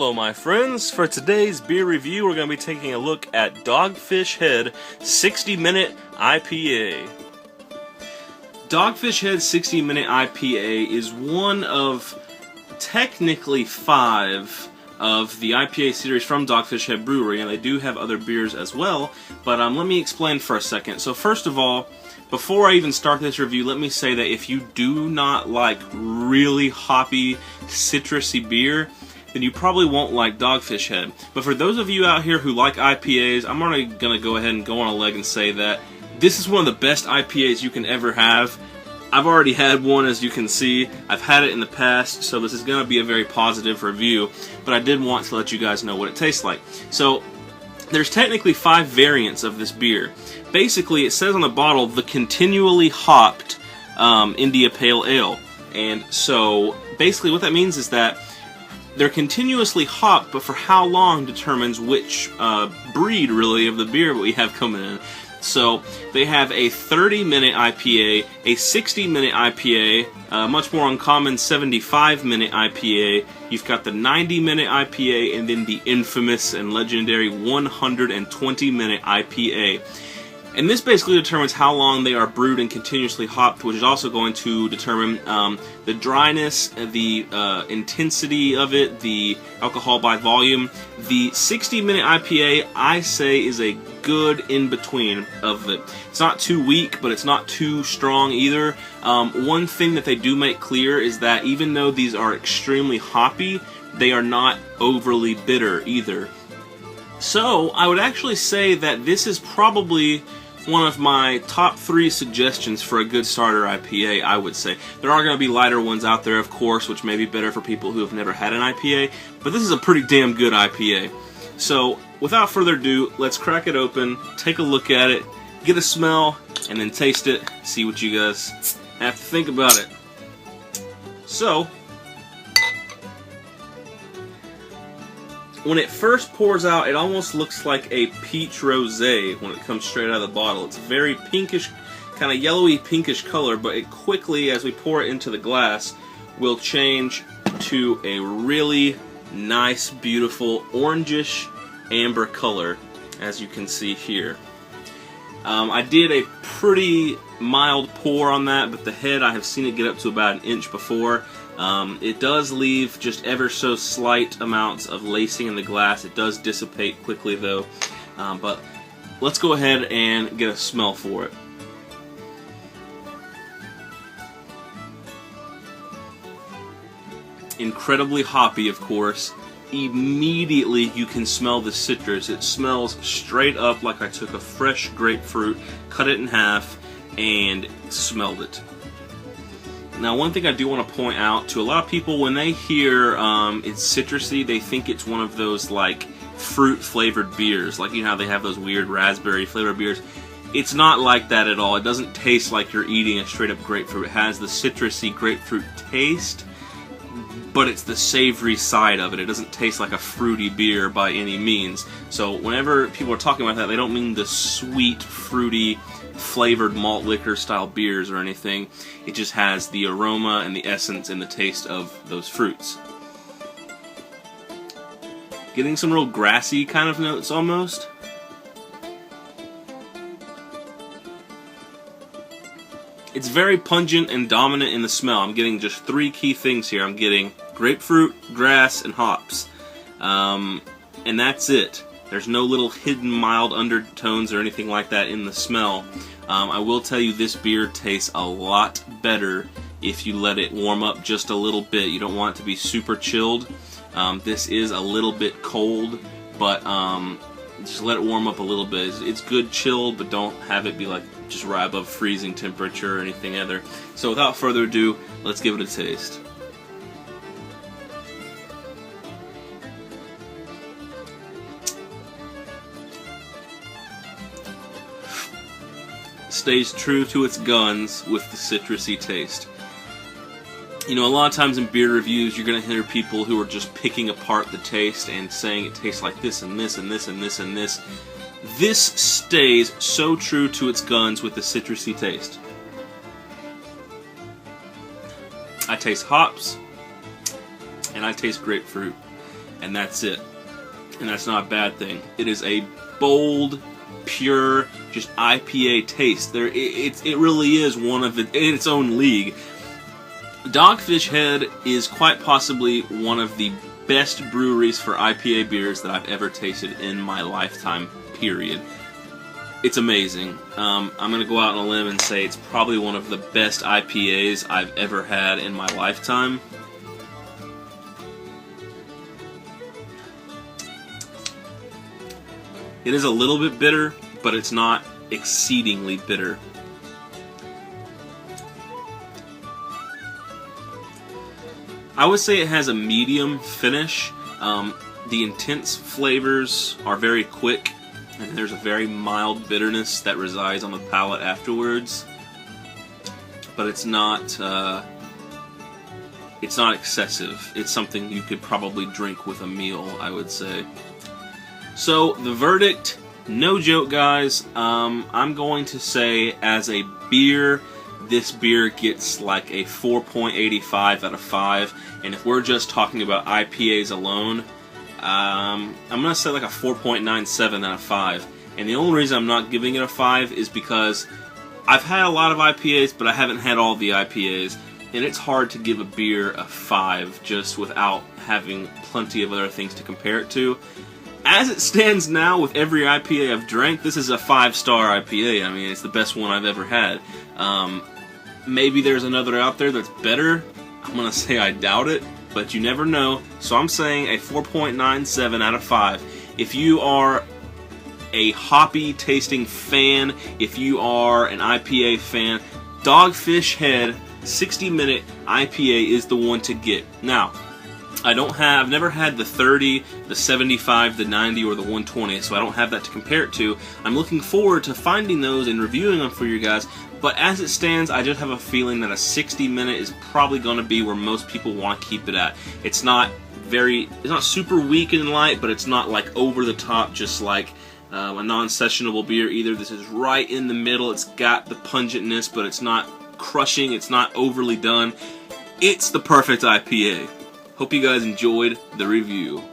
Hello my friends, for today's beer review we're going to be taking a look at Dogfish Head 60-Minute IPA. Dogfish Head 60-Minute IPA is one of technically 5 of the IPA series from Dogfish Head Brewery, and they do have other beers as well, but let me explain for a second. So first of all, before I even start this review, let me say that if you do not like really hoppy, citrusy beer, then you probably won't like Dogfish Head. But for those of you out here who like IPAs, I'm already going to go ahead and go on a leg and say that this is one of the best IPAs you can ever have. I've already had one, as you can see. I've had it in the past, so this is going to be a very positive review, but I did want to let you guys know what it tastes like. So, there's technically 5 variants of this beer. Basically, it says on the bottle, the continually hopped India Pale Ale. And so, basically what that means is that they're continuously hopped, but for how long determines which breed, really, of the beer we have coming in. So, they have a 30-minute IPA, a 60-minute IPA, much more uncommon 75-minute IPA. You've got the 90-minute IPA, and then the infamous and legendary 120-minute IPA. And this basically determines how long they are brewed and continuously hopped, which is also going to determine the dryness, the intensity of it, the alcohol by volume. The 60-minute IPA, I say, is a good in-between of it. It's not too weak, but it's not too strong either. One thing that they do make clear is that even though these are extremely hoppy, they are not overly bitter either. So, I would actually say that this is probably one of my top 3 suggestions for a good starter IPA, I would say. There are going to be lighter ones out there, of course, which may be better for people who have never had an IPA, but this is a pretty damn good IPA. So, without further ado, let's crack it open, take a look at it, get a smell, and then taste it, see what you guys have to think about it. So, when it first pours out, it almost looks like a peach rosé when it comes straight out of the bottle. It's a very pinkish, kind of yellowy pinkish color, but it quickly, as we pour it into the glass, will change to a really nice, beautiful, orangish amber color, as you can see here. I did a pretty mild pour on that, but the head, I have seen it get up to about an inch before. It does leave just ever so slight amounts of lacing in the glass. It does dissipate quickly though, but let's go ahead and get a smell for it. Incredibly hoppy, of course. Immediately you can smell the citrus. It smells straight up like I took a fresh grapefruit, cut it in half, and smelled it. Now, one thing I do want to point out to a lot of people, when they hear it's citrusy, they think it's one of those like fruit-flavored beers, like you know how they have those weird raspberry-flavored beers. It's not like that at all. It doesn't taste like you're eating a straight-up grapefruit. It has the citrusy grapefruit taste, but it's the savory side of it. It doesn't taste like a fruity beer by any means. So whenever people are talking about that, they don't mean the sweet, fruity, flavored malt liquor style beers or anything. It just has the aroma and the essence and the taste of those fruits. Getting some real grassy kind of notes almost. It's very pungent and dominant in the smell. I'm getting just 3 key things here. I'm getting grapefruit, grass, and hops. And that's it. There's no little hidden mild undertones or anything like that in the smell. I will tell you this beer tastes a lot better if you let it warm up just a little bit. You don't want it to be super chilled. This is a little bit cold, but just let it warm up a little bit. It's good chilled, but don't have it be like just right above freezing temperature or anything other. So without further ado, let's give it a taste. Stays true to its guns with the citrusy taste. You know, a lot of times in beer reviews, you're going to hear people who are just picking apart the taste and saying it tastes like this and this and this and this and this. This stays so true to its guns with the citrusy taste. I taste hops, and I taste grapefruit. and that's it. And that's not a bad thing. It is a bold, pure, just IPA taste. It really is one of in its own league. Dogfish Head is quite possibly one of the best breweries for IPA beers that I've ever tasted in my lifetime, period. It's amazing. I'm going to go out on a limb and say it's probably one of the best IPAs I've ever had in my lifetime. It is a little bit bitter, but it's not exceedingly bitter. I would say it has a medium finish. The intense flavors are very quick, and there's a very mild bitterness that resides on the palate afterwards. But it's not excessive. It's something you could probably drink with a meal, I would say. So the verdict, no joke, guys. I'm going to say as a beer, this beer gets like a 4.85 out of 5, and if we're just talking about IPAs alone, I'm going to say like a 4.97 out of 5. And the only reason I'm not giving it a 5 is because I've had a lot of IPAs, but I haven't had all the IPAs, and it's hard to give a beer a 5 just without having plenty of other things to compare it to. As it stands now, with every IPA I've drank, this is a 5-star IPA. I mean, it's the best one I've ever had. Maybe there's another out there that's better. I'm going to say I doubt it, but you never know. So I'm saying a 4.97 out of 5. If you are a hoppy tasting fan, if you are an IPA fan, Dogfish Head 60-minute IPA is the one to get. Now, I've never had the 30, the 75, the 90, or the 120, so I don't have that to compare it to. I'm looking forward to finding those and reviewing them for you guys, but as it stands, I just have a feeling that a 60-minute is probably going to be where most people want to keep it at. It's not super weak and light, but it's not like over the top, just like a non-sessionable beer either. This is right in the middle. It's got the pungentness, but it's not crushing. It's not overly done. It's the perfect IPA. Hope you guys enjoyed the review.